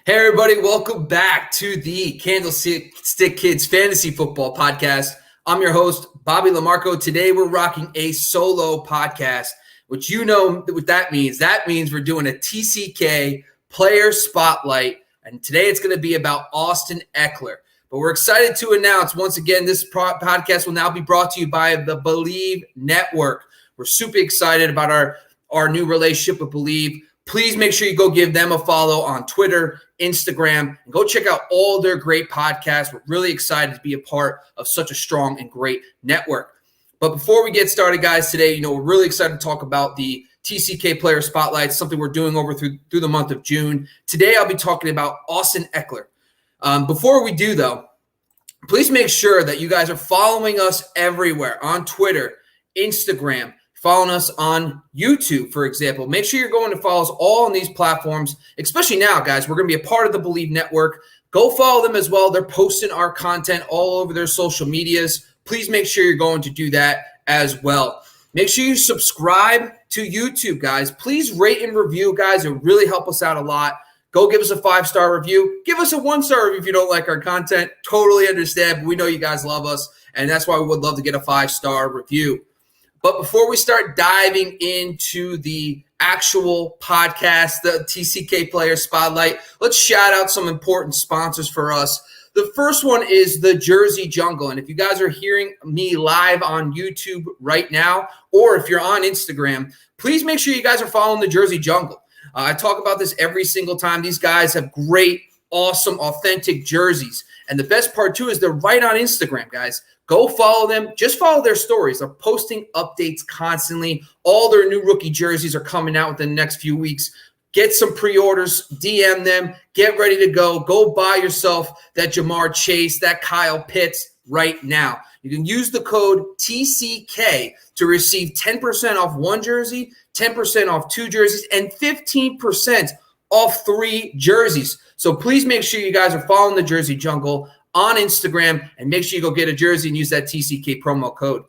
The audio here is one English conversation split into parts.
Hey, everybody, welcome back to the Candlestick Kids Fantasy Football Podcast. I'm your host, Bobby Lamarco. Today, we're rocking a solo podcast, which you know what that means. That means we're doing a TCK player spotlight, and today it's going to be about Austin Ekeler. But we're excited to announce, once again, this podcast will now be brought to you by the Believe Network. We're super excited about our new relationship with Believe. Please make sure you go give them a follow on Twitter, Instagram, and go check out all their great podcasts. We're really excited to be a part of such a strong and great network. But before we get started, guys, today, we're really excited to talk about the TCK Player Spotlight, something we're doing over through the month of June. Today, I'll be talking about Austin Ekeler. Before we do, though, please make sure that you guys are following us everywhere on Twitter, Instagram, following us on YouTube, for example. Make sure you're going to follow us all on these platforms, especially now, guys. We're going to be a part of the Believe Network. Go follow them as well. They're posting our content all over their social medias. Please make sure you're going to do that as well. Make sure you subscribe to YouTube, guys. Please rate and review, guys. It really help us out a lot. Go give us a 5-star review. Give us a 1-star review if you don't like our content. Totally understand, but we know you guys love us, and that's why we would love to get a 5-star review. But before we start diving into the actual podcast, the TCK Player Spotlight, let's shout out some important sponsors for us. The first one is the Jersey Jungle. And if you guys are hearing me live on YouTube right now, or if you're on Instagram, please make sure you guys are following the Jersey Jungle. I talk about this every single time. These guys have great, awesome, authentic jerseys. And the best part, too, is they're right on Instagram, guys. Go follow them. Just follow their stories. They're posting updates constantly. All their new rookie jerseys are coming out within the next few weeks. Get some pre-orders. DM them. Get ready to go. Go buy yourself that Jamar Chase, that Kyle Pitts right now. You can use the code TCK to receive 10% off one jersey, 10% off two jerseys, and 15% off 3 jerseys. So please make sure you guys are following the Jersey Jungle on Instagram, and make sure you go get a jersey and use that TCK promo code.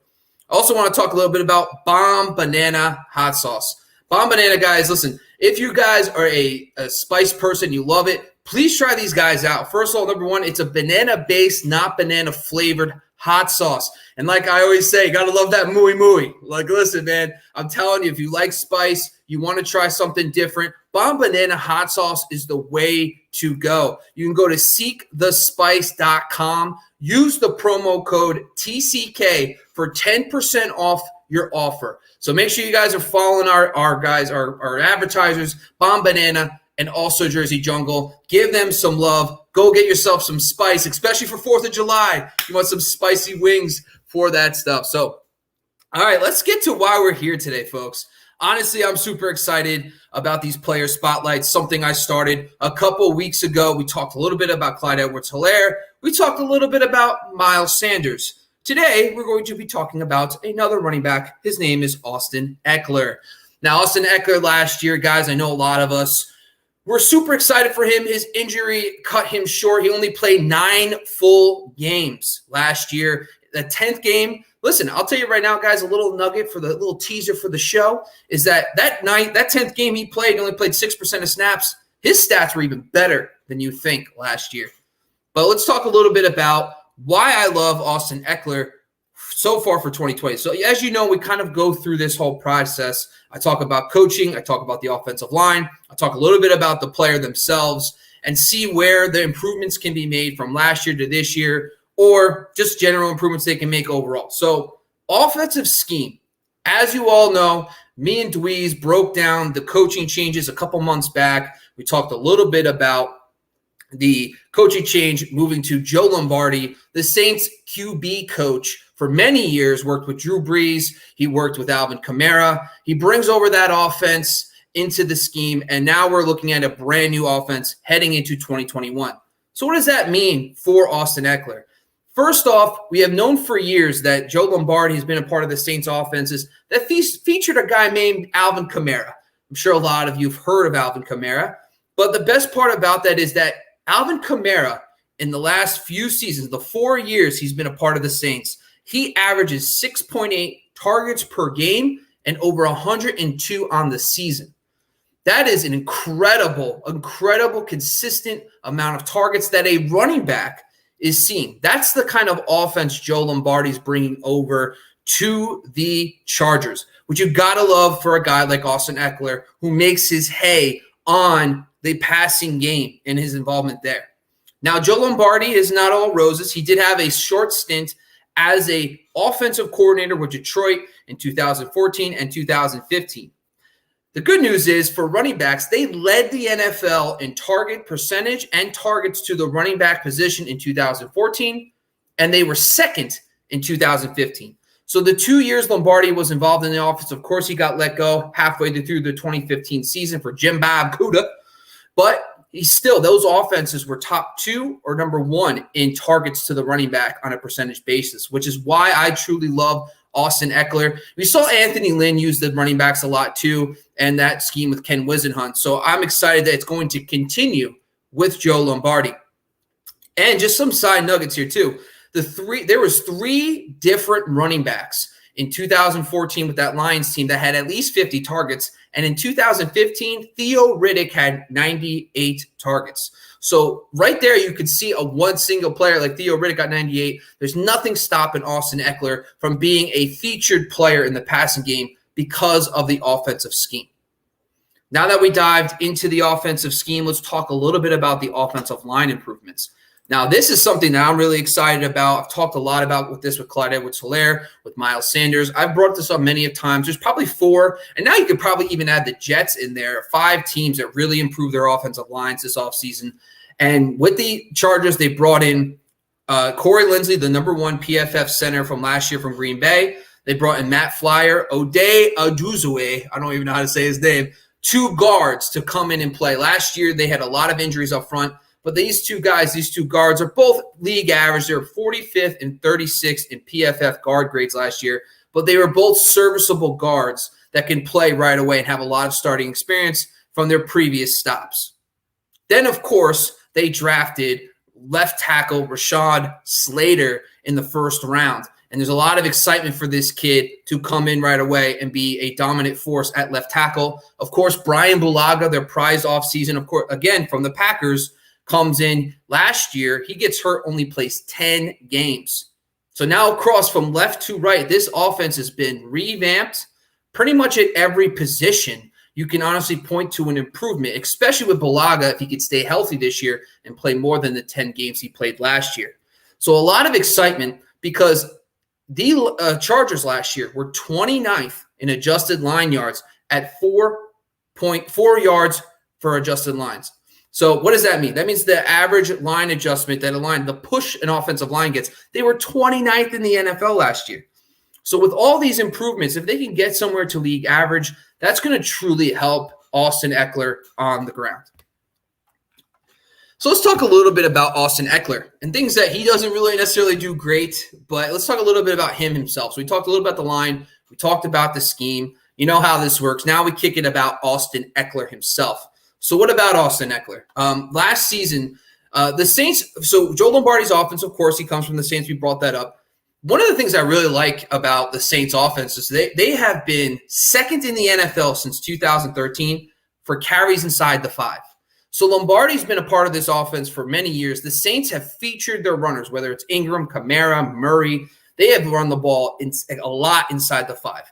I also want to talk a little bit about Bomb Banana Hot Sauce. Bomb Banana, guys, listen, if you guys are a spice person, you love it, please try these guys out. First of all, number one, it's a banana-based, not banana-flavored hot sauce. And like I always say, you got to love that mooey mooey. Like, listen, man, I'm telling you, if you like spice, you want to try something different, Bomb Banana Hot Sauce is the way to go. You can go to seekthespice.com. Use the promo code TCK for 10% off your offer. So make sure you guys are following our advertisers, Bomb Banana, and also Jersey Jungle. Give them some love. Go get yourself some spice, especially for 4th of July. You want some spicy wings for that stuff. So, all right, let's get to why we're here today, folks. Honestly, I'm super excited about these player spotlights, something I started a couple weeks ago. We talked a little bit about Clyde Edwards-Helaire. We talked a little bit about Miles Sanders. Today, we're going to be talking about another running back. His name is Austin Ekeler. Now, Austin Ekeler last year, guys, I know a lot of us were super excited for him. His injury cut him short. He only played 9 full games last year. The 10th game, listen, I'll tell you right now, guys, a little nugget for the little teaser for the show is that 10th game he only played 6% of snaps. His stats were even better than you think last year. But let's talk a little bit about why I love Austin Ekeler so far for 2020. So as you know, we kind of go through this whole process. I talk about coaching. I talk about the offensive line. I talk a little bit about the player themselves and see where the improvements can be made from last year to this year, or just general improvements they can make overall. So offensive scheme, as you all know, me and Dweez broke down the coaching changes a couple months back. We talked a little bit about the coaching change moving to Joe Lombardi, the Saints QB coach for many years, worked with Drew Brees. He worked with Alvin Kamara. He brings over that offense into the scheme, and now we're looking at a brand new offense heading into 2021. So what does that mean for Austin Ekeler? First off, we have known for years that Joe Lombardi has been a part of the Saints offenses that featured a guy named Alvin Kamara. I'm sure a lot of you have heard of Alvin Kamara, but the best part about that is that Alvin Kamara, in the last few seasons, the 4 years he's been a part of the Saints, he averages 6.8 targets per game and over 102 on the season. That is an incredible, consistent amount of targets that a running back is seeing. That's the kind of offense Joe Lombardi's bringing over to the Chargers, which you got to love for a guy like Austin Ekeler, who makes his hay on the passing game and his involvement there. Now, Joe Lombardi is not all roses. He did have a short stint as a offensive coordinator with Detroit in 2014 and 2015. The good news is for running backs, they led the NFL in target percentage and targets to the running back position in 2014, and they were second in 2015. So the 2 years Lombardi was involved in the offense, of course, he got let go halfway through the 2015 season for Jim Bob Cooter, but those offenses were top 2 or number 1 in targets to the running back on a percentage basis, which is why I truly love Austin Ekeler. We saw Anthony Lynn use the running backs a lot too, and that scheme with Ken Wisenhunt. So I'm excited that it's going to continue with Joe Lombardi. And just some side nuggets here too. There was 3 different running backs in 2014 with that Lions team that had at least 50 targets. And in 2015, Theo Riddick had 98 targets. So right there, you could see one single player like Theo Riddick got 98. There's nothing stopping Austin Ekeler from being a featured player in the passing game because of the offensive scheme. Now that we dived into the offensive scheme, let's talk a little bit about the offensive line improvements. Now, this is something that I'm really excited about. I've talked a lot about with Clyde Edwards-Helaire, with Miles Sanders. I've brought this up many times. There's probably 4, and now you could probably even add the Jets in there, 5 teams that really improved their offensive lines this offseason. And with the Chargers, they brought in Corey Linsley, the number 1 PFF center from last year from Green Bay. They brought in Matt Flyer, Ode Aduzue, I don't even know how to say his name, 2 guards to come in and play. Last year, they had a lot of injuries up front. But these 2 guards are both league average. They were 45th and 36th in PFF guard grades last year. But they were both serviceable guards that can play right away and have a lot of starting experience from their previous stops. Then, of course, they drafted left tackle Rashad Slater in the first round. And there's a lot of excitement for this kid to come in right away and be a dominant force at left tackle. Of course, Brian Bulaga, their prize offseason, of course, again, from the Packers, comes in last year. He gets hurt, only plays 10 games. So now across from left to right, this offense has been revamped pretty much at every position. You can honestly point to an improvement, especially with Bulaga if he could stay healthy this year and play more than the 10 games he played last year. So a lot of excitement because the Chargers last year were 29th in adjusted line yards at 4.4 yards for adjusted lines. So what does that mean? That means the average line adjustment that the push an offensive line gets, they were 29th in the NFL last year. So with all these improvements, if they can get somewhere to league average, that's going to truly help Austin Ekeler on the ground. So let's talk a little bit about Austin Ekeler and things that he doesn't really necessarily do great, but let's talk a little bit about him himself. So we talked a little about the line. We talked about the scheme. You know how this works. Now we kick it about Austin Ekeler himself. So what about Austin Ekeler? Last season, the Saints, so Joe Lombardi's offense, of course, he comes from the Saints. We brought that up. One of the things I really like about the Saints offense is they have been second in the NFL since 2013 for carries inside the 5. So Lombardi's been a part of this offense for many years. The Saints have featured their runners, whether it's Ingram, Kamara, Murray. They have run the ball a lot inside the 5.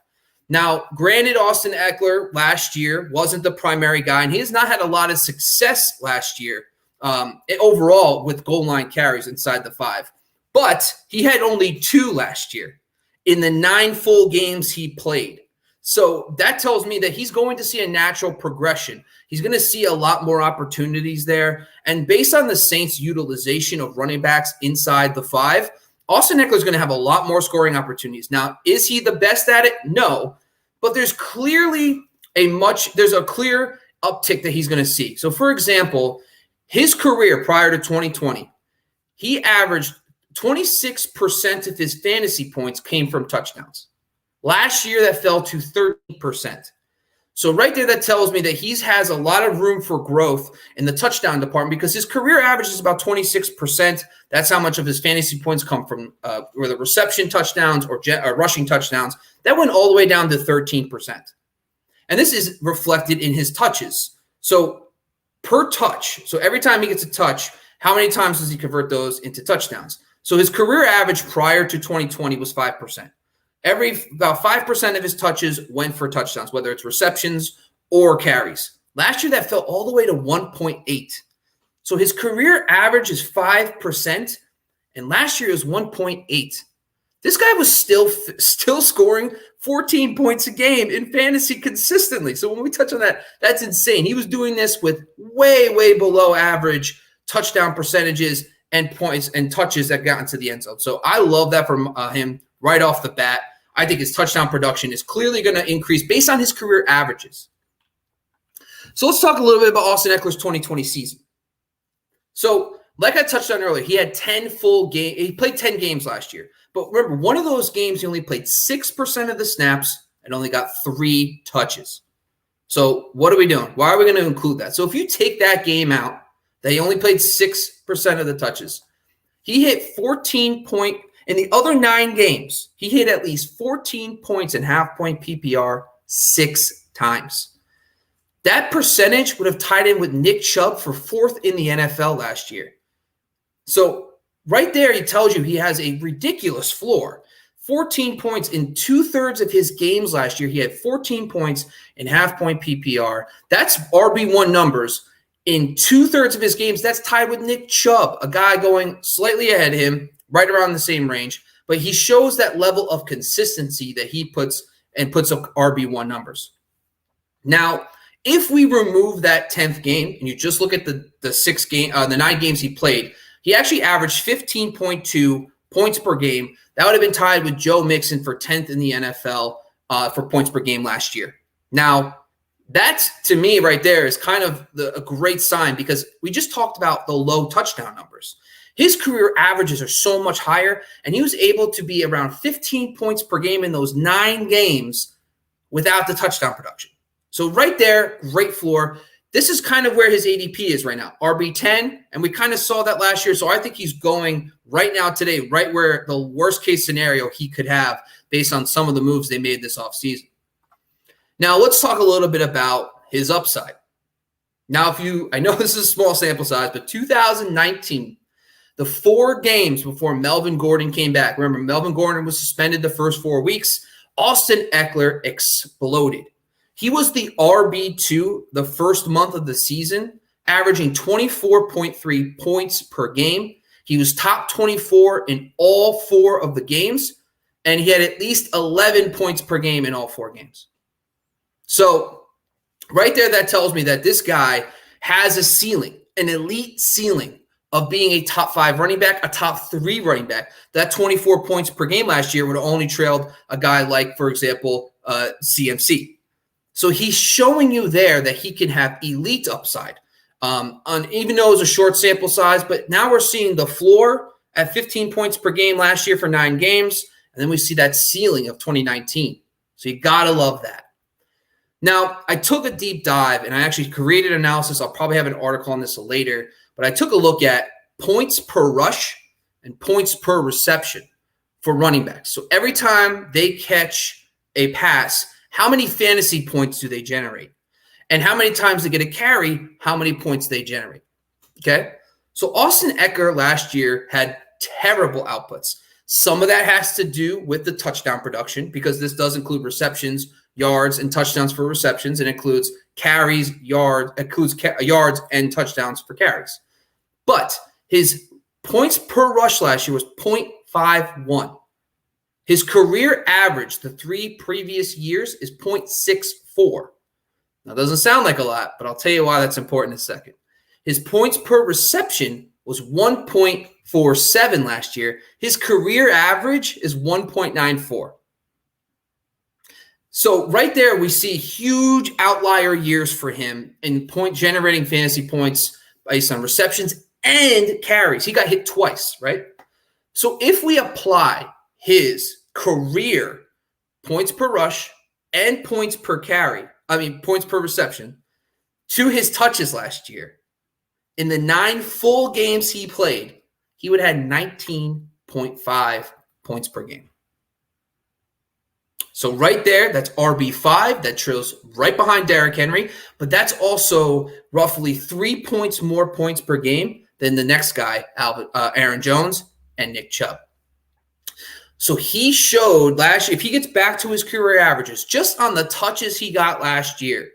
Now, granted, Austin Ekeler last year wasn't the primary guy, and he has not had a lot of success last year overall with goal line carries inside the 5. But he had only 2 last year in the 9 full games he played. So that tells me that he's going to see a natural progression. He's going to see a lot more opportunities there. And based on the Saints' utilization of running backs inside the 5, Austin Ekeler is going to have a lot more scoring opportunities. Now, is he the best at it? No. But there's clearly there's a clear uptick that he's going to see. So, for example, his career prior to 2020, he averaged 26% of his fantasy points came from touchdowns. Last year, that fell to 13%. So right there, that tells me that he has a lot of room for growth in the touchdown department because his career average is about 26%. That's how much of his fantasy points come from whether reception touchdowns or rushing touchdowns. That went all the way down to 13%. And this is reflected in his touches. So per touch, so every time he gets a touch, how many times does he convert those into touchdowns? So his career average prior to 2020 was 5%. About 5% of his touches went for touchdowns, whether it's receptions or carries. Last year, that fell all the way to 1.8. So his career average is 5%, and last year it was 1.8. This guy was still scoring 14 points a game in fantasy consistently. So when we touch on that, that's insane. He was doing this with way, way below average touchdown percentages and points and touches that got into the end zone. So I love that from him right off the bat. I think his touchdown production is clearly going to increase based on his career averages. So let's talk a little bit about Austin Ekeler's 2020 season. So like I touched on earlier, he had 10 full games. He played 10 games last year. But remember, one of those games, he only played 6% of the snaps and only got 3 touches. So what are we doing? Why are we going to include that? So if you take that game out, that he only played 6% of the touches, he hit 14 point in the other 9 games. He hit at least 14 points in half-point PPR 6 times. That percentage would have tied in with Nick Chubb for 4th in the NFL last year. So right there, he tells you he has a ridiculous floor. 14 points in 2/3 of his games last year. He had 14 points in half-point PPR. That's RB1 numbers. In 2/3 of his games, that's tied with Nick Chubb, a guy going slightly ahead of him, right around the same range. But he shows that level of consistency that he puts up RB1 numbers. Now, if we remove that 10th game and you just look at the 9 games he played, he actually averaged 15.2 points per game. That would have been tied with Joe Mixon for 10th in the NFL for points per game last year. Now, that's, to me, right there is kind of a great sign because we just talked about the low touchdown numbers. His career averages are so much higher, and he was able to be around 15 points per game in those 9 games without the touchdown production. So right there, great floor. This is kind of where his ADP is right now, RB10, and we kind of saw that last year. So I think he's going right now today, right where the worst case scenario he could have based on some of the moves they made this offseason. Now let's talk a little bit about his upside. Now, I know this is a small sample size, but 2019, the 4 games before Melvin Gordon came back. Remember, Melvin Gordon was suspended the first 4 weeks. Austin Ekeler exploded. He was the RB2 the first month of the season, averaging 24.3 points per game. He was top 24 in all 4 of the games, and he had at least 11 points per game in all 4 games. So right there, that tells me that this guy has a ceiling, an elite ceiling of being a top 5 running back, a top 3 running back. That 24 points per game last year would have only trailed a guy like, for example, CMC. So he's showing you there that he can have elite upside, even though it was a short sample size. But now we're seeing the floor at 15 points per game last year for 9 games, and then we see that ceiling of 2019. So you got to love that. Now, I took a deep dive, and I actually created an analysis. I'll probably have an article on this later, but I took a look at points per rush and points per reception for running backs. So every time they catch a pass, how many fantasy points do they generate? And how many times they get a carry, how many points they generate? Okay? So Austin Ekeler last year had terrible outputs. Some of that has to do with the touchdown production because this does include receptions, yards, and touchdowns for receptions. It includes carries, yards and touchdowns for carries. But his points per rush last year was 0.51. His career average, the 3 previous years, is 0.64. Now, it doesn't sound like a lot, but I'll tell you why that's important in a second. His points per reception was 1.47 last year. His career average is 1.94. So right there, we see huge outlier years for him in point-generating fantasy points based on receptions and carries. He got hit twice, right? So if we apply his career points per rush and points per reception to his touches last year, in the 9 full games he played, he would have had 19.5 points per game. So right there, that's RB5. That trails right behind Derrick Henry. But that's also roughly 3 points more points per game than the next guy, Aaron Jones and Nick Chubb. So he showed last year, if he gets back to his career averages, just on the touches he got last year,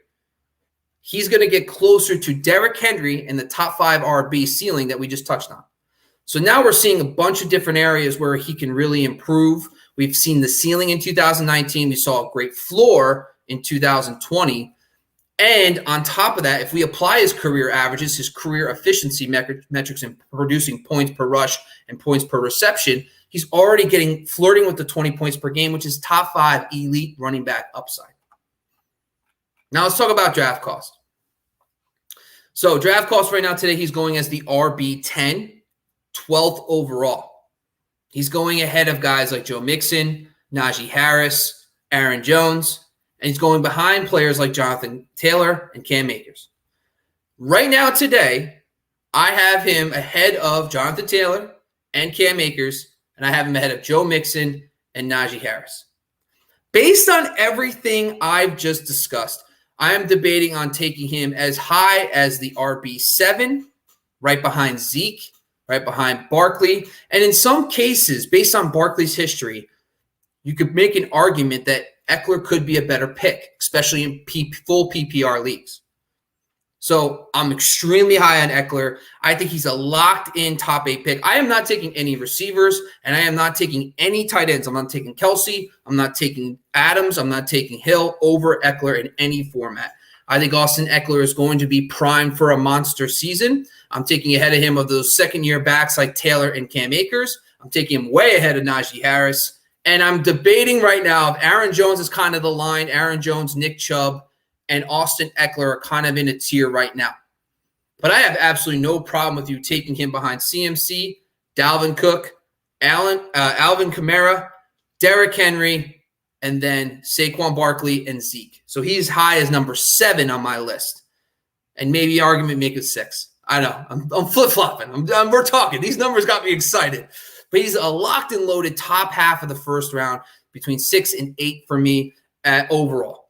he's going to get closer to Derrick Henry in the top 5 RB ceiling that we just touched on. So now we're seeing a bunch of different areas where he can really improve. We've seen the ceiling in 2019. We saw a great floor in 2020. And on top of that, if we apply his career averages, his career efficiency metrics in producing points per rush and points per reception, he's already flirting with the 20 points per game, which is top 5 elite running back upside. Now let's talk about draft cost. So draft cost right now today, he's going as the RB10. 12th overall. He's going ahead of guys like Joe Mixon, Najee Harris, Aaron Jones, and he's going behind players like Jonathan Taylor and Cam Akers. Right now today, I have him ahead of Jonathan Taylor and Cam Akers, and I have him ahead of Joe Mixon and Najee Harris. Based on everything I've just discussed, I am debating on taking him as high as the RB7, right behind Zeke, right behind Barkley. And in some cases, based on Barkley's history, you could make an argument that Ekeler could be a better pick, especially in full PPR leagues. So I'm extremely high on Ekeler. I think he's a locked-in top 8 pick. I am not taking any receivers, and I am not taking any tight ends. I'm not taking Kelsey. I'm not taking Adams. I'm not taking Hill over Ekeler in any format. I think Austin Ekeler is going to be primed for a monster season. I'm taking ahead of him of those second-year backs like Taylor and Cam Akers. I'm taking him way ahead of Najee Harris. And I'm debating right now if Aaron Jones is kind of the line. Aaron Jones, Nick Chubb, and Austin Ekeler are kind of in a tier right now. But I have absolutely no problem with you taking him behind CMC, Dalvin Cook, Alvin Kamara, Derrick Henry, and then Saquon Barkley and Zeke. So he's high as number 7 on my list. And maybe argument make it 6. I know. I'm flip-flopping. We're talking. These numbers got me excited. But he's a locked and loaded top half of the first round, between 6 and 8 for me overall.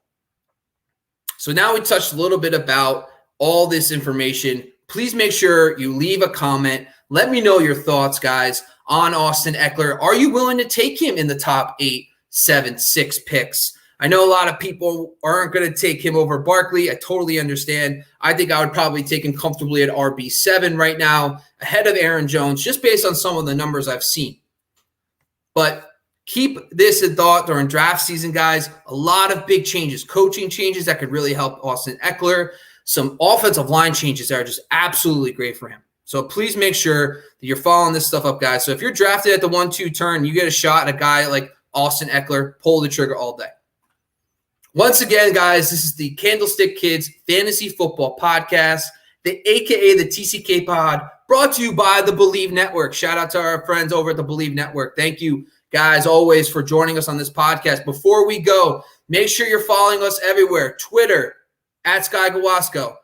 So now we touched a little bit about all this information. Please make sure you leave a comment. Let me know your thoughts, guys, on Austin Ekeler. Are you willing to take him in the top 8, 7, 6 picks? I know a lot of people aren't going to take him over Barkley. I totally understand. I think I would probably take him comfortably at RB7 right now, ahead of Aaron Jones, just based on some of the numbers I've seen. But keep this in thought during draft season, guys. A lot of big changes, coaching changes that could really help Austin Ekeler. Some offensive line changes that are just absolutely great for him. So please make sure that you're following this stuff up, guys. So if you're drafted at the 1-2 turn, you get a shot at a guy like Austin Ekeler, pull the trigger all day. Once again, guys, this is the Candlestick Kids Fantasy Football Podcast, aka the TCK Pod, brought to you by the Believe Network. Shout out to our friends over at the Believe Network. Thank you, guys, always for joining us on this podcast. Before we go, make sure you're following us everywhere. Twitter, at Sky Gawasco,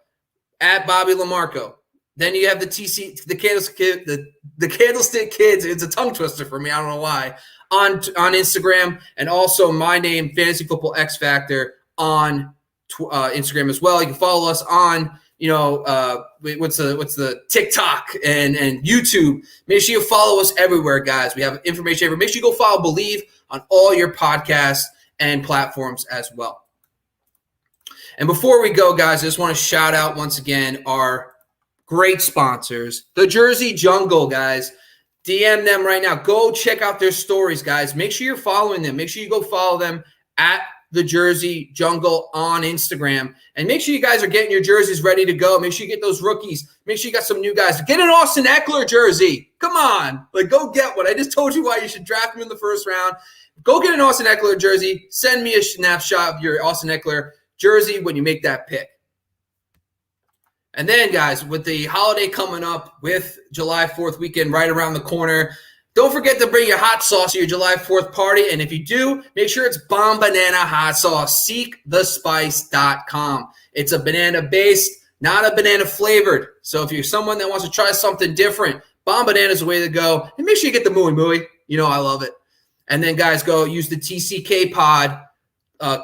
at Bobby Lamarco. Then you have the Candlestick Kids. It's a tongue twister for me. I don't know why. On Instagram, and also my name, Fantasy Football X Factor, on Instagram as well. You can follow us on, what's the TikTok and YouTube. Make sure you follow us everywhere, guys. We have information everywhere. Make sure you go follow Believe on all your podcasts and platforms as well. And before we go, guys, I just want to shout out once again our great sponsors, the Jersey Jungle, guys. DM them right now. Go check out their stories, guys. Make sure you're following them. Make sure you go follow them at the Jersey Jungle on Instagram. And make sure you guys are getting your jerseys ready to go. Make sure you get those rookies. Make sure you got some new guys. Get an Austin Ekeler jersey. Come on. Go get one. I just told you why you should draft him in the first round. Go get an Austin Ekeler jersey. Send me a snapshot of your Austin Ekeler jersey when you make that pick. And then, guys, with the holiday coming up, with July 4th weekend right around the corner, don't forget to bring your hot sauce to your July 4th party. And if you do, make sure it's Bomb Banana Hot Sauce, seekthespice.com. It's a banana-based, not a banana-flavored. So if you're someone that wants to try something different, Bomb Banana is the way to go. And make sure you get the Mooey Mooey. You know I love it. And then, guys, go use the TCK pod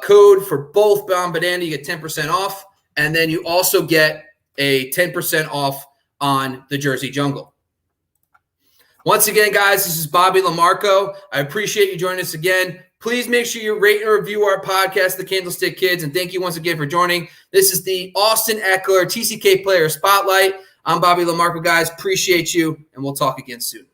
code for both Bombadanda. You get 10% off, and then you also get a 10% off on the Jersey Jungle. Once again, guys, this is Bobby LaMarco. I appreciate you joining us again. Please make sure you rate and review our podcast, The Candlestick Kids, and thank you once again for joining. This is the Austin Ekeler TCK Player Spotlight. I'm Bobby LaMarco, guys. Appreciate you, and we'll talk again soon.